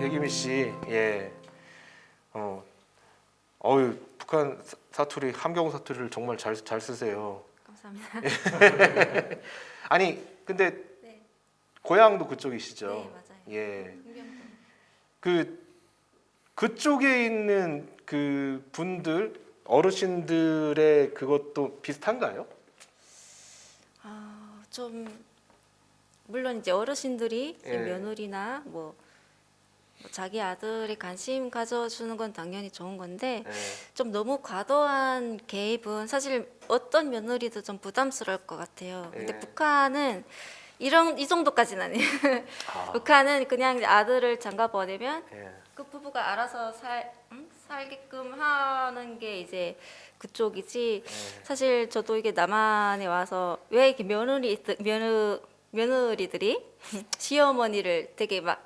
백유미 씨, 예, 어유 북한 사투리, 함경 사투리를 정말 잘 쓰세요. 감사합니다. 아니 근데 네. 고향도 그쪽이시죠? 네, 맞아요. 예, 흥경도. 그쪽에 있는 그 분들 어르신들의 그것도 비슷한가요? 좀 물론 이제 어르신들이 예. 며느리나 뭐 자기 아들이 관심 가져주는 건 당연히 좋은 건데 예. 좀 너무 과도한 개입은 사실 어떤 며느리도 좀 부담스러울 것 같아요. 근데 예. 북한은 이 정도까지는 아니에요. 아, 북한은 그냥 아들을 장가 보내면 예. 그 부부가 알아서 살게끔 하는 게 이제 그쪽이지. 예. 사실 저도 이게 남한에 와서 왜 이렇게 며느리들이 시어머니를 되게 막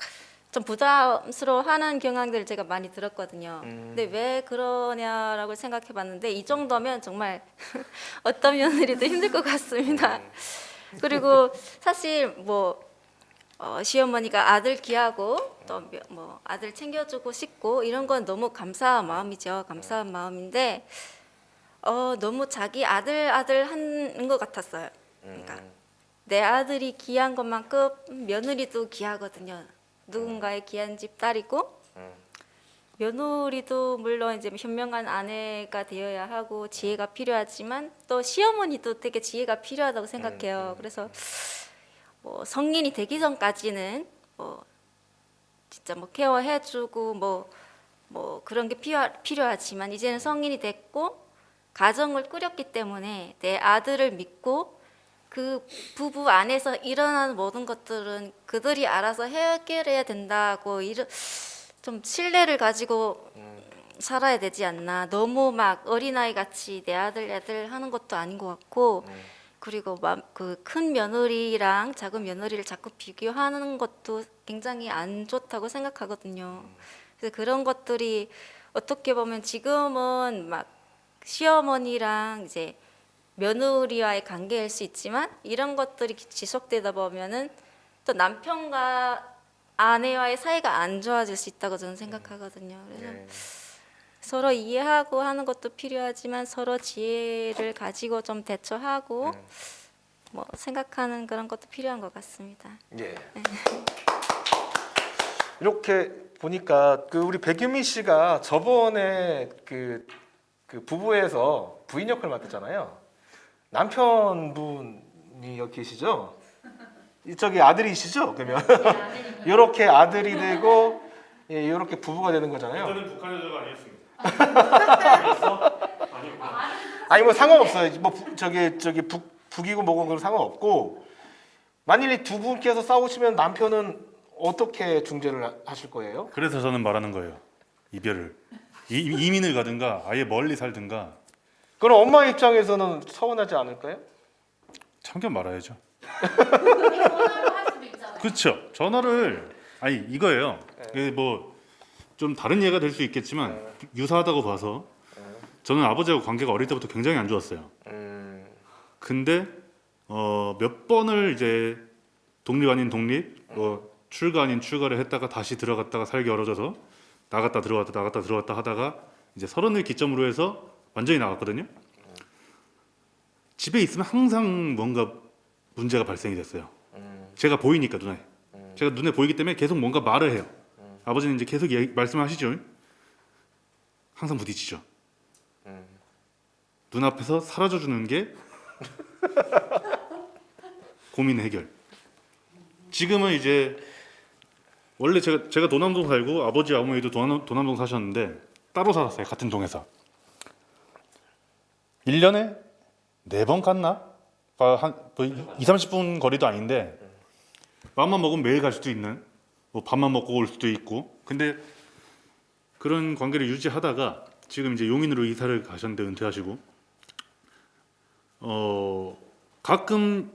좀 부담스러워하는 경향들을 제가 많이 들었거든요. 근데 왜 그러냐라고 생각해봤는데 이 정도면 정말 어떤 며느리도 힘들 것 같습니다. 그리고 사실 뭐 시어머니가 아들 귀하고 또 뭐 아들 챙겨주고 싶고 이런 건 너무 감사한 마음이죠. 감사한 마음인데 너무 자기 아들 하는 것 같았어요. 그러니까 내 아들이 귀한 것만큼 며느리도 귀하거든요. 누군가의 귀한 집 딸이고 며느리도 물론 이제 현명한 아내가 되어야 하고 지혜가 필요하지만 또 시어머니도 되게 지혜가 필요하다고 생각해요. 그래서 뭐 성인이 되기 전까지는 뭐 진짜 뭐 케어해주고 뭐 그런 게 필요하지만 이제는 성인이 됐고 가정을 꾸렸기 때문에 내 아들을 믿고 그 부부 안에서 일어나는 모든 것들은 그들이 알아서 해결해야 된다고 좀 신뢰를 가지고 살아야 되지 않나. 너무 막 어린아이 같이 내 애들 하는 것도 아닌 것 같고 그리고 그 큰 며느리랑 작은 며느리를 자꾸 비교하는 것도 굉장히 안 좋다고 생각하거든요. 그래서 그런 것들이 어떻게 보면 지금은 막 시어머니랑 이제 며느리와의 관계일 수 있지만 이런 것들이 지속되다 보면은 또 남편과 아내와의 사이가 안 좋아질 수 있다고 저는 생각하거든요. 그래서 예. 서로 이해하고 하는 것도 필요하지만 서로 지혜를 가지고 좀 대처하고 뭐 생각하는 그런 것도 필요한 것 같습니다. 예. 이렇게 보니까 그 우리 백유미 씨가 저번에 그 부부에서 부인 역할 맡았잖아요. 남편분이 여기 계시죠? 이쪽이 아들이시죠? 그러면 이렇게 아들이 되고 이렇게 부부가 되는 거잖아요. 저는 북한 여자가 아니었습니다. 아니 뭐 상관없어요. 뭐 저기 북이고 뭐고 그런 상관없고 만일 이 두 분께서 싸우시면 남편은 어떻게 중재를 하실 거예요? 그래서 저는 말하는 거예요. 이별을. 이민을 가든가 아예 멀리 살든가 그럼 엄마 입장에서는 서운하지 않을까요? 참견 말아야죠. 그렇죠. 전화를 아니 이거예요. 뭐 좀 다른 예가 될 수 있겠지만 유사하다고 봐서 저는 아버지하고 관계가 어릴 때부터 굉장히 안 좋았어요. 근데 몇 번을 이제 독립 아닌 독립, 뭐 출가 아닌 출가를 했다가 다시 들어갔다가 살기 어려져서 나갔다 들어갔다 하다가 이제 30을 기점으로 해서 완전히 나갔거든요. 집에 있으면 항상 뭔가 문제가 발생이 됐어요. 제가 보이니까 눈에. 제가 눈에 보이기 때문에 계속 뭔가 말을 해요. 아버지는 이제 계속 말씀하시죠. 항상 부딪히죠. 눈앞에서 사라져주는 게 고민 해결. 지금은 이제 원래 제가 도남동 살고 아버지 어머니도 도남동 사셨는데 따로 살았어요. 같은 동에서 1년에 4번 갔나? 한 20-30분 거리도 아닌데 마음만 먹으면 매일 갈 수도 있는 뭐 밥만 먹고 올 수도 있고 근데 그런 관계를 유지하다가 지금 이제 용인으로 이사를 가셨는데 은퇴하시고 가끔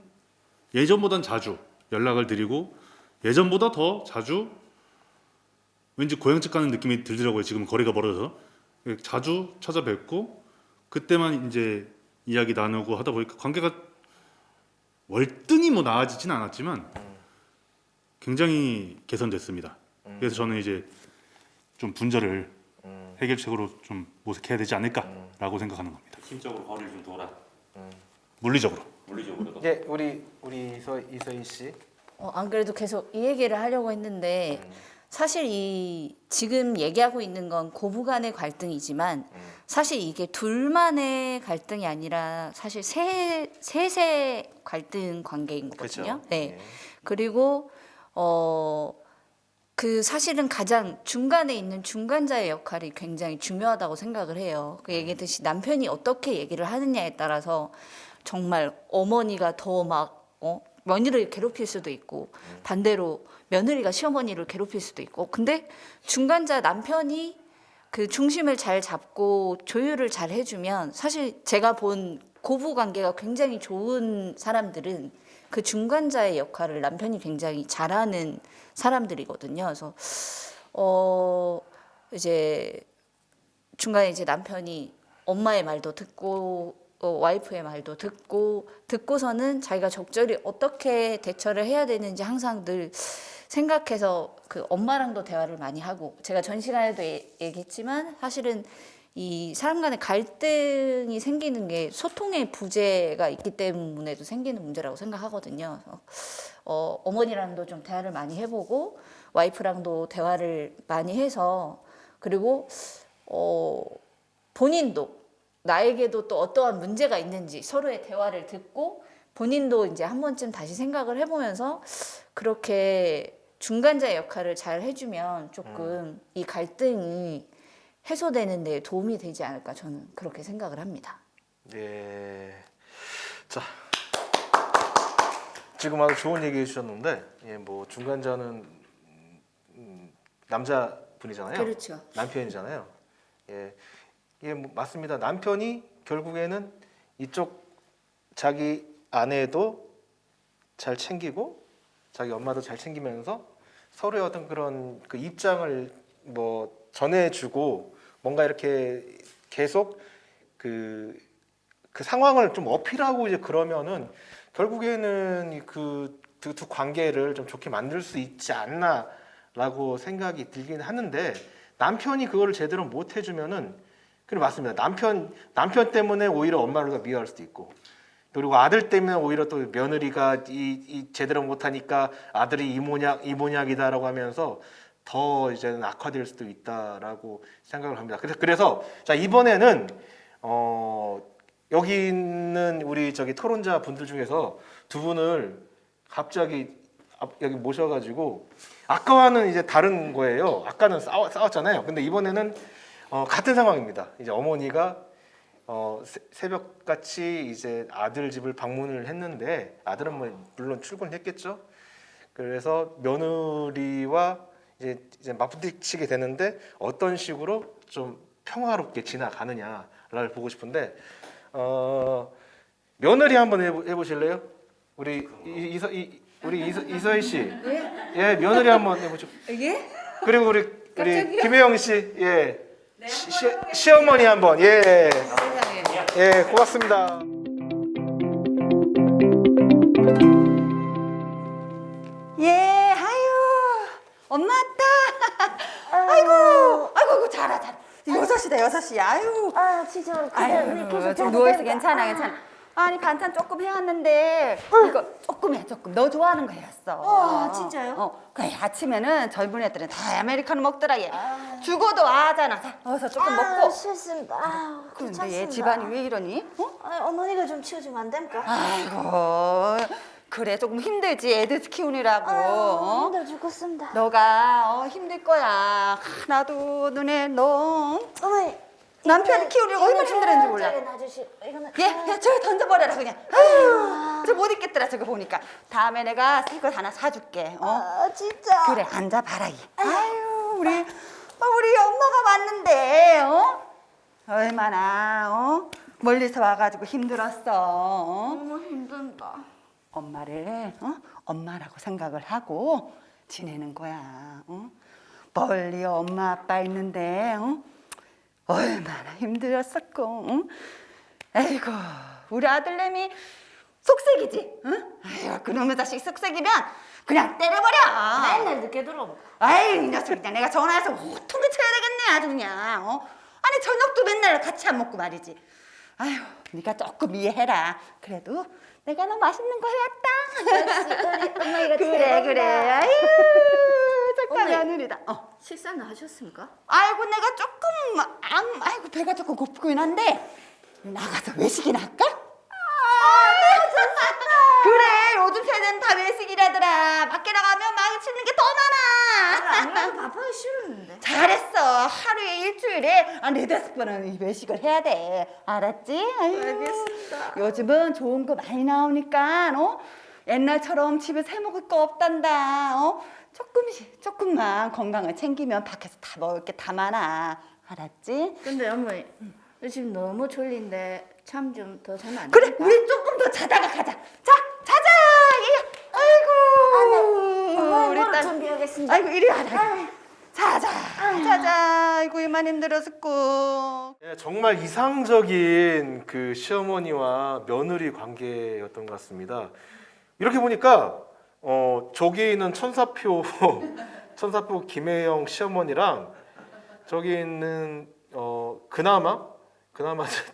예전보단 자주 연락을 드리고 예전보다 더 자주 왠지 고향집 가는 느낌이 들더라고요. 지금 거리가 멀어서 자주 찾아뵙고 그때만 이제 이야기 나누고 하다 보니까 관계가 월등히 뭐 나아지진 않았지만 굉장히 개선됐습니다. 그래서 저는 이제 좀 분절을 해결책으로 좀 모색해야 되지 않을까라고 생각하는 겁니다. 심적으로 허리를 좀 돌아. 물리적으로. 물리적으로도. 예, 우리 이서희 씨. 안 그래도 계속 이 얘기를 하려고 했는데 사실 이 지금 얘기하고 있는 건 고부간의 갈등이지만 사실 이게 둘만의 갈등이 아니라 사실 셋의 갈등 관계인 거거든요. 그죠? 네. 예. 그리고 그 사실은 가장 중간에 있는 중간자의 역할이 굉장히 중요하다고 생각을 해요. 그 얘기했듯이 남편이 어떻게 얘기를 하느냐에 따라서 정말 어머니가 더 막 며느리를 괴롭힐 수도 있고 반대로 며느리가 시어머니를 괴롭힐 수도 있고 근데 중간자 남편이 그 중심을 잘 잡고 조율을 잘 해주면 사실 제가 본 고부 관계가 굉장히 좋은 사람들은 그 중간자의 역할을 남편이 굉장히 잘하는 사람들이거든요. 그래서 이제 중간에 이제 남편이 엄마의 말도 듣고 와이프의 말도 듣고서는 자기가 적절히 어떻게 대처를 해야 되는지 항상 늘 생각해서 그 엄마랑도 대화를 많이 하고 제가 전 시간에도 얘기했지만 사실은 이 사람 간의 갈등이 생기는 게 소통의 부재가 있기 때문에도 생기는 문제라고 생각하거든요. 그래서 어머니랑도 좀 대화를 많이 해보고 와이프랑도 대화를 많이 해서 그리고 본인도 나에게도 또 어떠한 문제가 있는지 서로의 대화를 듣고 본인도 이제 한 번쯤 다시 생각을 해보면서 그렇게 중간자의 역할을 잘 해주면 조금 이 갈등이 해소되는 데 도움이 되지 않을까 저는 그렇게 생각을 합니다. 예. 자, 지금 아주 좋은 얘기 해주셨는데, 예, 뭐 중간자는 남자분이잖아요. 그렇죠. 남편이잖아요. 예, 예, 뭐 맞습니다. 남편이 결국에는 이쪽 자기 아내도 잘 챙기고 자기 엄마도 잘 챙기면서 서로의 어떤 그런 그 입장을 뭐 전해주고 뭔가 이렇게 계속 그 상황을 좀 어필하고 이제 그러면은 결국에는 그 두 관계를 좀 좋게 만들 수 있지 않나라고 생각이 들긴 하는데 남편이 그거를 제대로 못 해주면은 그래 맞습니다. 남편 때문에 오히려 엄마를 더 미워할 수도 있고 그리고 아들 때문에 오히려 또 며느리가 이 제대로 못하니까 아들이 이모약이다라고 하면서 더 이제는 악화될 수도 있다라고 생각을 합니다. 그래서 자 이번에는 여기 있는 우리 저기 토론자 분들 중에서 두 분을 갑자기 여기 모셔가지고 아까와는 이제 다른 거예요. 아까는 싸웠잖아요. 근데 이번에는 같은 상황입니다. 이제 어머니가 새벽같이 이제 아들 집을 방문을 했는데 아들은 뭐 물론 출근했겠죠. 그래서 며느리와 이제 맞부딪히게 되는데 어떤 식으로 좀 평화롭게 지나가느냐를 보고 싶은데 며느리 한번 해보실래요? 우리 이서희 씨, 예 며느리 한번 해보죠. 예? 그리고 우리 김혜영 씨, 예 시어머니 한번 예 고맙습니다. 예, 아유, 엄마 왔다. 아이고, 잘하. 6시다, 6시. 아유. 아 진짜 아유, 계속 좀 누워있어. 괜찮아. 아니, 반찬 조금 해왔는데, 이거 조금. 너 좋아하는 거 해왔어. 진짜요? 그래, 아침에는 젊은 애들은 다 아메리카노 먹더라, 얘. 죽어도 아잖아. 자, 어서 조금 먹고. 싫습니다. 아, 근데 귀찮습니다. 얘 집안이 왜 이러니? 어머니가 좀 치워주면 안 됩니까? 아이고, 그래, 조금 힘들지, 애들 키우느라고. 힘들어 죽겠습니다. 너가 힘들 거야. 나도 눈에 너 어머니 남편을 키우려고 얼마나 힘들었는지 몰라. 이거는 얘 저기 던져버려라 그냥. 아유, 저 못 있겠더라 저거 보니까. 다음에 내가 새 것 하나 사줄게. 진짜. 그래 앉아봐라 얘. 아유 우리 엄마가 왔는데 얼마나 멀리서 와가지고 힘들었어. 너무 힘든다. 엄마를 엄마라고 생각을 하고 지내는 거야. 멀리 엄마 아빠 있는데 얼마나 힘들었었고. 에이고 우리 아들내미 속색이지? 응? 아유 그놈의 자식 속색이면 그냥 때려버려. 맨날 늦게 들어오고. 아이 이 녀석 그냥 내가 전화해서 호통을 쳐야 되겠네 아주 그냥. 아니 저녁도 맨날 같이 안 먹고 말이지. 아유 네가 조금 이해해라. 그래도 내가 너 맛있는 거 해왔다. 역시 우리 어머니가 그래. 아유 착한 며느리다. 식사는 하셨습니까? 아이고 내가 조금 아이고 배가 조금 고프긴 한데 나가서 외식이나 할까? 그래 요즘 세대는 다 외식이라더라. 밖에 나가면 망치는 게 더 많아. 아니라도 밥하기 싫었는데. 잘했어. 하루에 일주일에 4-5번은 이 외식을 해야 돼. 알았지? 알겠습니다. 요즘은 좋은 거 많이 나오니까 옛날처럼 집에 해 먹을 거 없단다. 조금만 건강을 챙기면 밖에서 다 먹을 게 다 많아. 알았지? 근데 어머니, 지금 너무 졸린데 잠 좀 더 자면 안 그래 될까? 우리 조금 더 자다가 가자. 자 자자. 아이고 우리 딸 준비하겠습니다. 아이고 이리 와. 자자. 아이고 이만 힘들었었고. 예, 정말 이상적인 그 시어머니와 며느리 관계였던 것 같습니다. 이렇게 보니까 저기 있는 천사표 김혜영 시어머니랑 저기 있는 그나마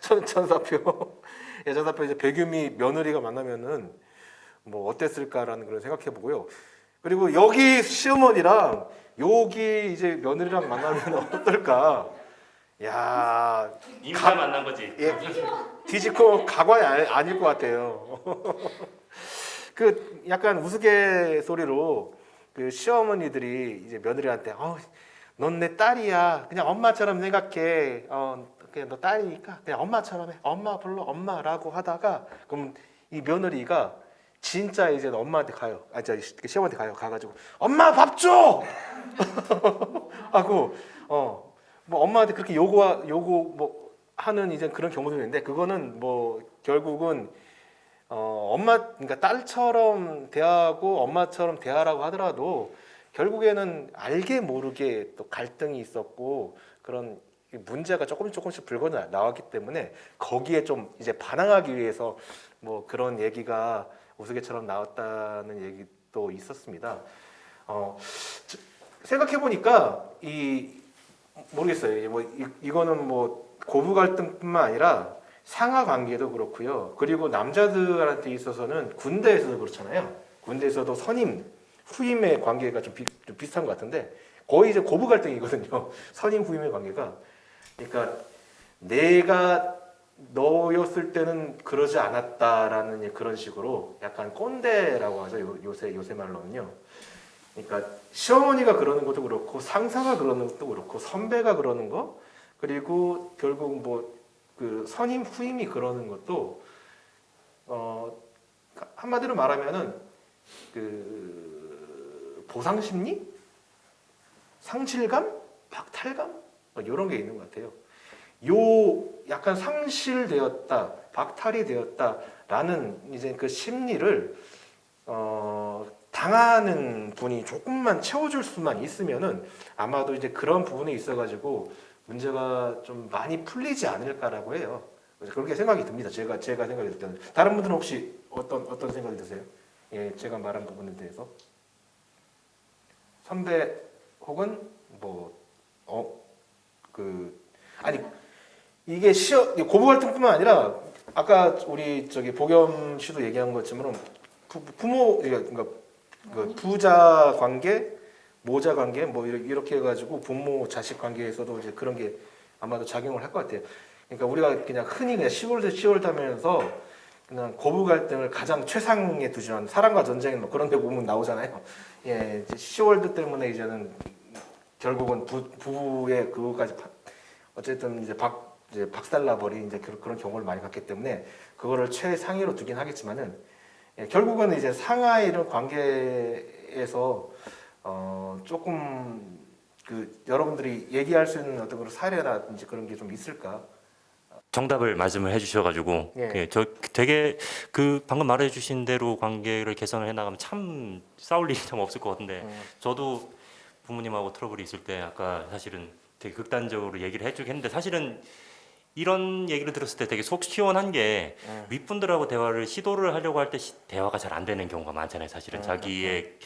천사표 이제 백유미 며느리가 만나면은 뭐 어땠을까라는 그런 생각해 보고요. 그리고 여기 시어머니랑 여기 이제 며느리랑 만나면 어떨까? 야, 인사 만난 거지. 예, 뒤집고 가관이 아닐 것 같아요. 그 약간 우스갯소리로 그 시어머니들이 이제 며느리한테 넌 내 딸이야. 그냥 엄마처럼 생각해. 그냥 너 딸이니까 그냥 엄마처럼 해. 엄마 불러 엄마라고 하다가 그럼 이 며느리가 진짜 이제 엄마한테 가요. 시어머니한테 가요. 가가지고 엄마 밥 줘. 하고 뭐 엄마한테 그렇게 요구 뭐 하는 이제 그런 경우도 있는데 그거는 뭐 결국은 그러니까 딸처럼 대하고 엄마처럼 대하라고 하더라도 결국에는 알게 모르게 또 갈등이 있었고 그런 문제가 조금씩 불고 나왔기 때문에 거기에 좀 이제 반항하기 위해서 뭐 그런 얘기가 우스개처럼 나왔다는 얘기도 있었습니다. 생각해 보니까 모르겠어요. 이거는 뭐 고부 갈등뿐만 아니라 상하 관계도 그렇고요. 그리고 남자들한테 있어서는 군대에서도 그렇잖아요. 군대에서도 선임, 후임의 관계가 좀 비슷한 것 같은데 거의 이제 고부 갈등이거든요. 선임, 후임의 관계가. 그러니까 내가 너였을 때는 그러지 않았다라는 그런 식으로 약간 꼰대라고 하죠. 요새 말로는요. 그러니까 시어머니가 그러는 것도 그렇고 상사가 그러는 것도 그렇고 선배가 그러는 거 그리고 결국 뭐 그 선임 후임이 그러는 것도 한마디로 말하면은 그 보상 심리, 상실감, 박탈감 이런 게 있는 것 같아요. 약간 상실되었다, 박탈이 되었다라는 이제 그 심리를 당하는 분이 조금만 채워줄 수만 있으면은 아마도 이제 그런 부분에 있어가지고 문제가 좀 많이 풀리지 않을까라고 해요. 그래서 그렇게 생각이 듭니다. 제가 생각이 들 때는 다른 분들은 혹시 어떤 생각이 드세요? 예, 제가 말한 부분에 대해서 선배 혹은 이게 고부 갈등뿐만 아니라 아까 우리 보겸 씨도 얘기한 것처럼 부모 그러니까 그 부자 관계, 모자 관계 뭐 이렇게 해가지고 부모 자식 관계에서도 이제 그런 게 아마도 작용을 할 것 같아요. 그러니까 우리가 그냥 흔히 그냥 시골다면서 그냥 고부 갈등을 가장 최상에 두지만 사랑과 전쟁 뭐 그런 데 보면 나오잖아요. 예, 이제 시월드 때문에 이제는 결국은 부부의 그거까지 어쨌든 이제 박살나버린 이제 그런 경우를 많이 봤기 때문에 그거를 최상위로 두긴 하겠지만은 결국은 이제 상하의 이런 관계에서 조금 여러분들이 얘기할 수 있는 어떤 그런 사례나 이제 그런 게 좀 있을까? 정답을 말씀을 해주셔가지고 예. 저 되게 방금 말해주신 대로 관계를 개선을 해나가면 참 싸울 일이 참 없을 것 같은데 저도 부모님하고 트러블이 있을 때 아까 사실은 되게 극단적으로 얘기를 해주긴 했는데 사실은 이런 얘기를 들었을 때 되게 속 시원한 게 윗분들하고 대화를 시도를 하려고 할 때 대화가 잘 안 되는 경우가 많잖아요. 사실은 자기의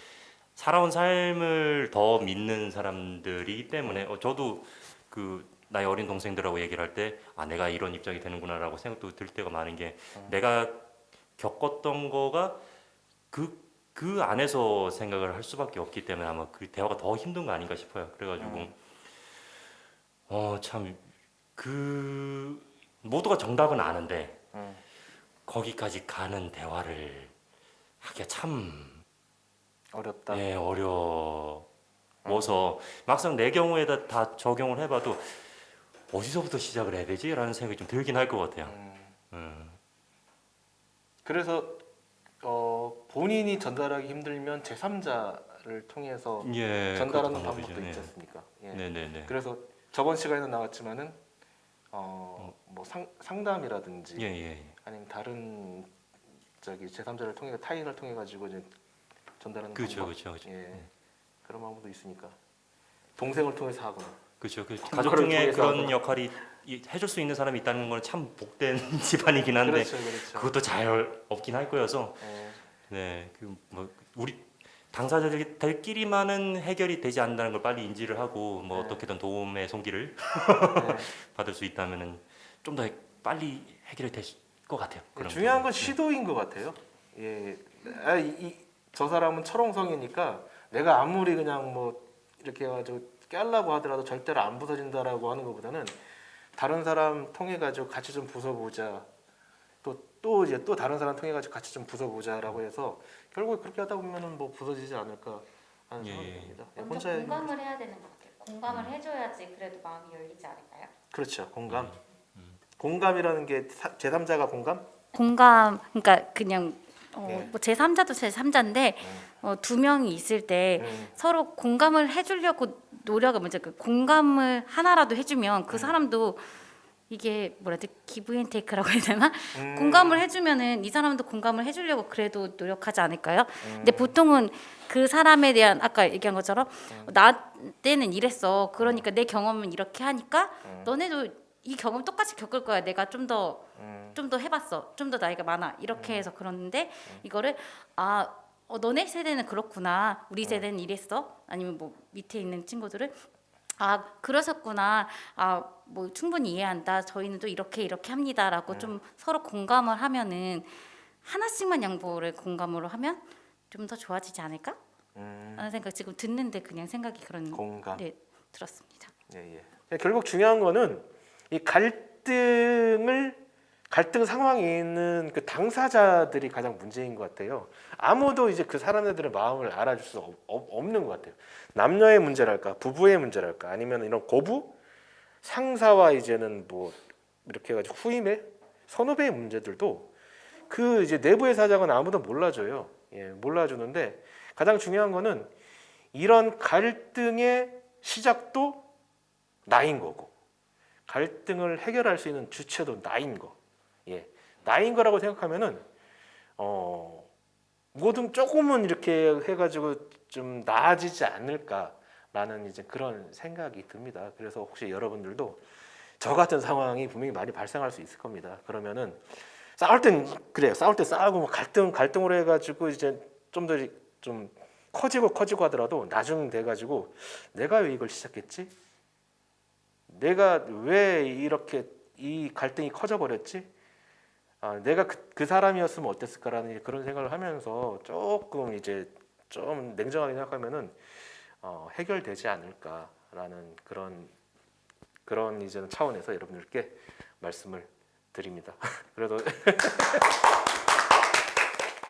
살아온 삶을 더 믿는 사람들이기 때문에 저도 그 나의 어린 동생들하고 얘기를 할 때 내가 이런 입장이 되는구나라고 생각도 들 때가 많은 게 내가 겪었던 거가 그 안에서 생각을 할 수밖에 없기 때문에 아마 그 대화가 더 힘든 거 아닌가 싶어요. 그래가지고 참 그 모두가 정답은 아는데 거기까지 가는 대화를 하기가 참 어렵다. 네, 어려워서 막상 내 경우에다 다 적용을 해봐도 어디서부터 시작을 해야 되지라는 생각이 좀 들긴 할 것 같아요. 그래서 본인이 전달하기 힘들면 제3자를 통해서 예, 전달하는 그것도 방법이죠. 방법도 네. 있지 않습니까? 예. 네네네. 그래서 저번 시간에도 나왔지만은 뭐 상담이라든지 예. 아니면 다른 제3자를 통해 타인을 통해 가지고 이제 전달하는 그렇죠. 방법. 예. 그런 방법도 있으니까 동생을 통해서 하거나. 그렇죠. 그 그거를 가족 중에 통해서 그런 하거나. 역할이 해줄 수 있는 사람이 있다는 건 참 복된 집안이긴 한데 그렇죠. 그것도 잘 없긴 할 거여서 예. 네, 그 뭐 우리 당사자들끼리만은 해결이 되지 않는다는 걸 빨리 인지를 하고 뭐 네. 어떻게든 도움의 손길을 받을 수 있다면은 좀 더 빨리 해결이 될 것 같아요. 그런 중요한 건 부분은. 시도인 것 같아요. 예, 저 사람은 철옹성이니까 내가 아무리 그냥 뭐 이렇게 해가지고 깨려고 하더라도 절대로 안 부서진다라고 하는 것보다는 다른 사람 통해 가지고 같이 좀 부숴보자. 또 이제 또 다른 사람 통해 가지고 같이 좀 부숴보자라고 해서 결국 그렇게 하다 보면은 뭐 부서지지 않을까 하는 예, 생각이 예. 듭니다. 먼저 공감을 해야 되는 것 같아요. 공감을 해줘야지 그래도 마음이 열리지 않을까요? 그렇죠. 공감. 공감이라는 게 제3자가 공감? 공감 그러니까 그냥 네. 뭐 제3자도 제3자인데 두 명이 있을 때 서로 공감을 해주려고 노력을 먼저 그 공감을 하나라도 해주면 그 사람도 이게 뭐라 해야 돼 기브앤테이크라고 해야 되나 공감을 해주면은 이 사람도 공감을 해주려고 그래도 노력하지 않을까요? 근데 보통은 그 사람에 대한 아까 얘기한 것처럼 나 때는 이랬어 그러니까 내 경험은 이렇게 하니까 너네도 이 경험 똑같이 겪을 거야. 내가 좀 더 해봤어. 좀 더 나이가 많아. 이렇게 해서 그러는데 이거를 너네 세대는 그렇구나. 우리 세대는 이랬어. 아니면 뭐 밑에 있는 친구들은 그러셨구나. 뭐 충분히 이해한다. 저희는 또 이렇게 합니다라고 좀 서로 공감을 하면은 하나씩만 양보를 공감으로 하면 좀 더 좋아지지 않을까? 라는 생각 지금 듣는데 그냥 생각이 그런 공감. 네, 들었습니다. 예. 결국 중요한 거는 이 갈등 상황에 있는 그 당사자들이 가장 문제인 것 같아요. 아무도 이제 그 사람들의 마음을 알아줄 수 없는 것 같아요. 남녀의 문제랄까, 부부의 문제랄까, 아니면 이런 고부, 상사와 이제는 뭐 이렇게 해가지고 후임의 선후배의 문제들도 그 이제 내부의 사정은 아무도 몰라줘요. 예, 몰라주는데 가장 중요한 거는 이런 갈등의 시작도 나인 거고. 갈등을 해결할 수 있는 주체도 나인 거, 나인 거라고 생각하면은 뭐든 조금은 이렇게 해가지고 좀 나아지지 않을까라는 이제 그런 생각이 듭니다. 그래서 혹시 여러분들도 저 같은 상황이 분명히 많이 발생할 수 있을 겁니다. 그러면은 싸울 땐 그래요. 싸울 때 싸우고 뭐 갈등으로 해가지고 이제 좀 더 좀 커지고 하더라도 나중 돼가지고 내가 왜 이걸 시작했지? 내가 왜 이렇게 이 갈등이 커져 버렸지? 내가 그 사람이었으면 어땠을까라는 그런 생각을 하면서 조금 이제 좀 냉정하게 생각하면은 해결되지 않을까라는 그런 이제는 차원에서 여러분들께 말씀을 드립니다. 그래도